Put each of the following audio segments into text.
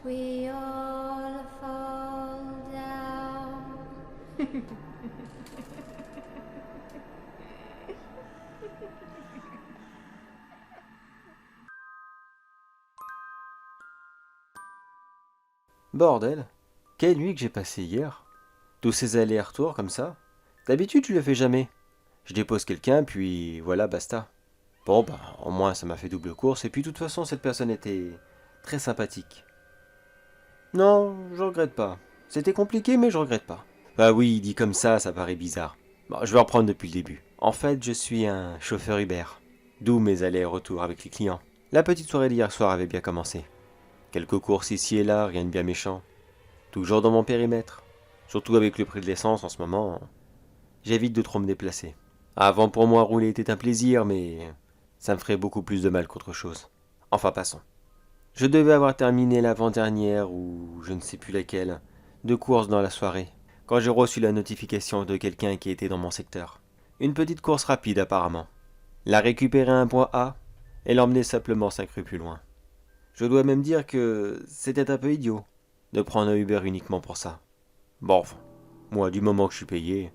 we all fall down. Bordel, quelle nuit que j'ai passée hier. Tous ces allers-retours comme ça. D'habitude, je le fais jamais. Je dépose quelqu'un, puis voilà, basta. Bon, bah, au moins, ça m'a fait double course, et puis de toute façon, cette personne était très sympathique. Non, je regrette pas. C'était compliqué, mais je regrette pas. Bah oui, dit comme ça paraît bizarre. Bon, je vais reprendre depuis le début. En fait, je suis un chauffeur Uber. D'où mes allers-retours avec les clients. La petite soirée d'hier soir avait bien commencé. Quelques courses ici et là, rien de bien méchant. Toujours dans mon périmètre. Surtout avec le prix de l'essence en ce moment, j'évite de trop me déplacer. Avant pour moi rouler était un plaisir, mais ça me ferait beaucoup plus de mal qu'autre chose. Enfin passons. Je devais avoir terminé l'avant-dernière, ou je ne sais plus laquelle, de course dans la soirée, quand j'ai reçu la notification de quelqu'un qui était dans mon secteur. Une petite course rapide apparemment. La récupérer à un point A et l'emmener simplement 5 rues plus loin. Je dois même dire que c'était un peu idiot de prendre un Uber uniquement pour ça. Bon, enfin, moi, du moment que je suis payé,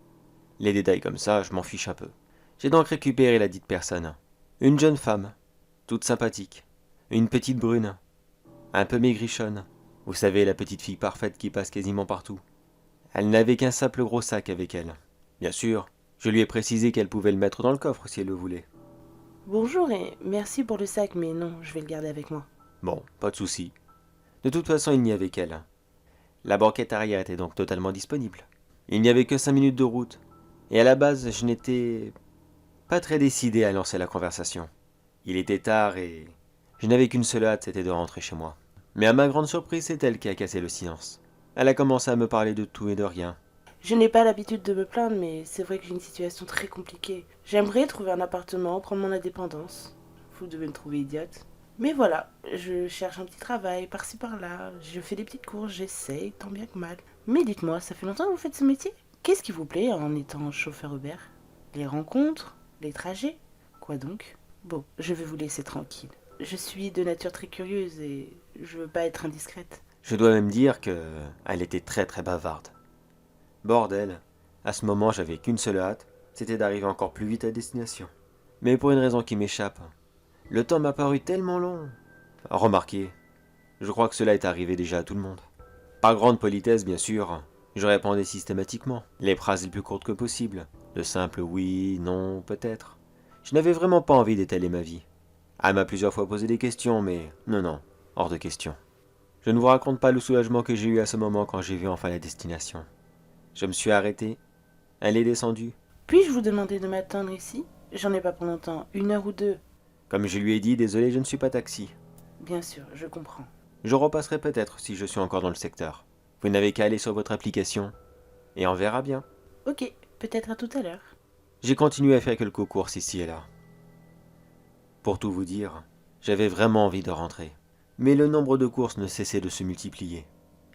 les détails comme ça, je m'en fiche un peu. J'ai donc récupéré la dite personne. Une jeune femme, toute sympathique. Une petite brune, un peu maigrichonne. Vous savez, la petite fille parfaite qui passe quasiment partout. Elle n'avait qu'un simple gros sac avec elle. Bien sûr, je lui ai précisé qu'elle pouvait le mettre dans le coffre si elle le voulait. Bonjour et merci pour le sac, mais non, je vais le garder avec moi. Bon, pas de souci. De toute façon, il n'y avait qu'elle. La banquette arrière était donc totalement disponible. Il n'y avait que 5 minutes de route, et à la base, je n'étais pas très décidé à lancer la conversation. Il était tard et je n'avais qu'une seule hâte, c'était de rentrer chez moi. Mais à ma grande surprise, c'est elle qui a cassé le silence. Elle a commencé à me parler de tout et de rien. Je n'ai pas l'habitude de me plaindre, mais c'est vrai que j'ai une situation très compliquée. J'aimerais trouver un appartement, prendre mon indépendance. Vous devez me trouver idiote. Mais voilà, je cherche un petit travail par-ci par-là, je fais des petites courses, j'essaye, tant bien que mal. Mais dites-moi, ça fait longtemps que vous faites ce métier? Qu'est-ce qui vous plaît en étant chauffeur Uber? Les rencontres? Les trajets? Quoi donc? Bon, je vais vous laisser tranquille. Je suis de nature très curieuse et je veux pas être indiscrète. Je dois même dire que elle était très très bavarde. Bordel, à ce moment j'avais qu'une seule hâte, c'était d'arriver encore plus vite à destination. Mais pour une raison qui m'échappe, le temps m'a paru tellement long. Remarquez, je crois que cela est arrivé déjà à tout le monde. Par grande politesse, bien sûr, je répondais systématiquement, les phrases les plus courtes que possible, de simples oui, non, peut-être. Je n'avais vraiment pas envie d'étaler ma vie. Elle m'a plusieurs fois posé des questions, mais non, hors de question. Je ne vous raconte pas le soulagement que j'ai eu à ce moment quand j'ai vu enfin la destination. Je me suis arrêté, elle est descendue. Puis-je vous demander de m'attendre ici? J'en ai pas pour longtemps, 1 heure ou 2. Comme je lui ai dit, désolé, je ne suis pas taxi. Bien sûr, je comprends. Je repasserai peut-être si je suis encore dans le secteur. Vous n'avez qu'à aller sur votre application, et on verra bien. Ok, peut-être à tout à l'heure. J'ai continué à faire quelques courses ici et là. Pour tout vous dire, j'avais vraiment envie de rentrer. Mais le nombre de courses ne cessait de se multiplier.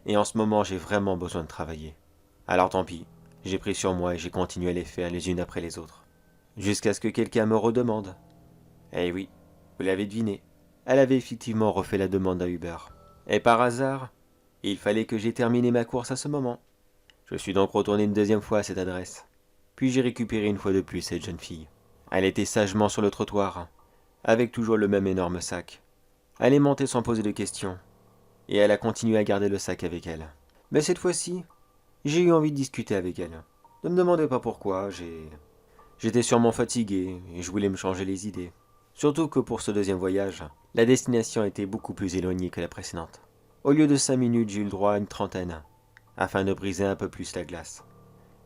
Et en ce moment, j'ai vraiment besoin de travailler. Alors tant pis, j'ai pris sur moi et j'ai continué à les faire les unes après les autres. Jusqu'à ce que quelqu'un me redemande. Eh oui, vous l'avez deviné. Elle avait effectivement refait la demande à Uber. Et par hasard, il fallait que j'aie terminé ma course à ce moment. Je suis donc retourné une deuxième fois à cette adresse. Puis j'ai récupéré une fois de plus cette jeune fille. Elle était sagement sur le trottoir, avec toujours le même énorme sac. Elle est montée sans poser de questions, et elle a continué à garder le sac avec elle. Mais cette fois-ci, j'ai eu envie de discuter avec elle. Ne me demandez pas pourquoi, j'étais sûrement fatigué et je voulais me changer les idées. Surtout que pour ce deuxième voyage, la destination était beaucoup plus éloignée que la précédente. Au lieu de 5 minutes, j'ai eu le droit à une trentaine, afin de briser un peu plus la glace.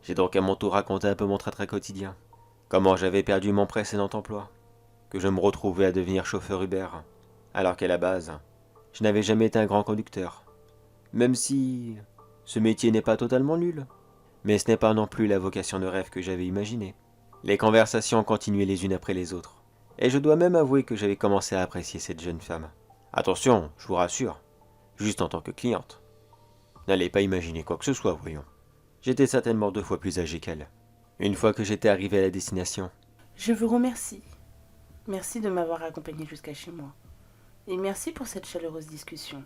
J'ai donc à mon tour raconté un peu mon train-train quotidien. Comment j'avais perdu mon précédent emploi, que je me retrouvais à devenir chauffeur Uber, alors qu'à la base, je n'avais jamais été un grand conducteur. Même si ce métier n'est pas totalement nul, mais ce n'est pas non plus la vocation de rêve que j'avais imaginée. Les conversations continuaient les unes après les autres, et je dois même avouer que j'avais commencé à apprécier cette jeune femme. Attention, je vous rassure, juste en tant que cliente. N'allez pas imaginer quoi que ce soit, voyons. J'étais certainement 2 fois plus âgé qu'elle. Une fois que j'étais arrivé à la destination, Je vous remercie. Merci de m'avoir accompagné jusqu'à chez moi. Et merci pour cette chaleureuse discussion.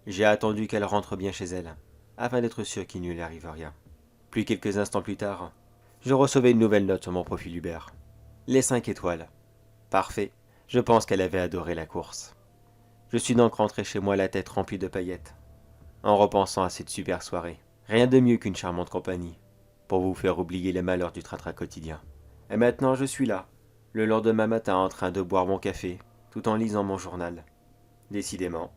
J'ai attendu qu'elle rentre bien chez elle, afin d'être sûr qu'il ne lui arrive rien. Puis quelques instants plus tard, je recevais une nouvelle note sur mon profil Uber. Les 5 étoiles. Parfait. Je pense qu'elle avait adoré la course. Je suis donc rentré chez moi la tête remplie de paillettes, en repensant à cette super soirée. Rien de mieux qu'une charmante compagnie, pour vous faire oublier les malheurs du train-train quotidien. Et maintenant je suis là, le lendemain matin en train de boire mon café, tout en lisant mon journal. Décidément,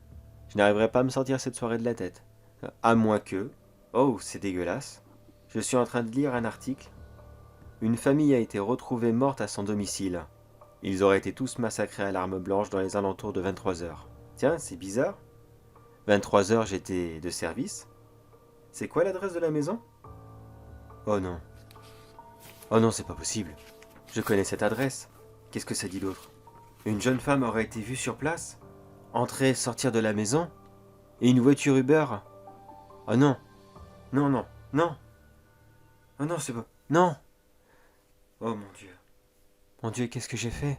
je n'arriverai pas à me sortir cette soirée de la tête. À moins que... Oh, c'est dégueulasse. Je suis en train de lire un article. Une famille a été retrouvée morte à son domicile. Ils auraient été tous massacrés à l'arme blanche dans les alentours de 23 heures. Tiens, c'est bizarre. 23 heures, j'étais de service. C'est quoi l'adresse de la maison? Oh non. Oh non, c'est pas possible. Je connais cette adresse. Qu'est-ce que ça dit d'autre? Une jeune femme aurait été vue sur place, entrer, sortir de la maison, et une voiture Uber. Oh non. Non, non, non. Oh non, c'est pas... Non. Oh mon Dieu. Mon Dieu, qu'est-ce que j'ai fait?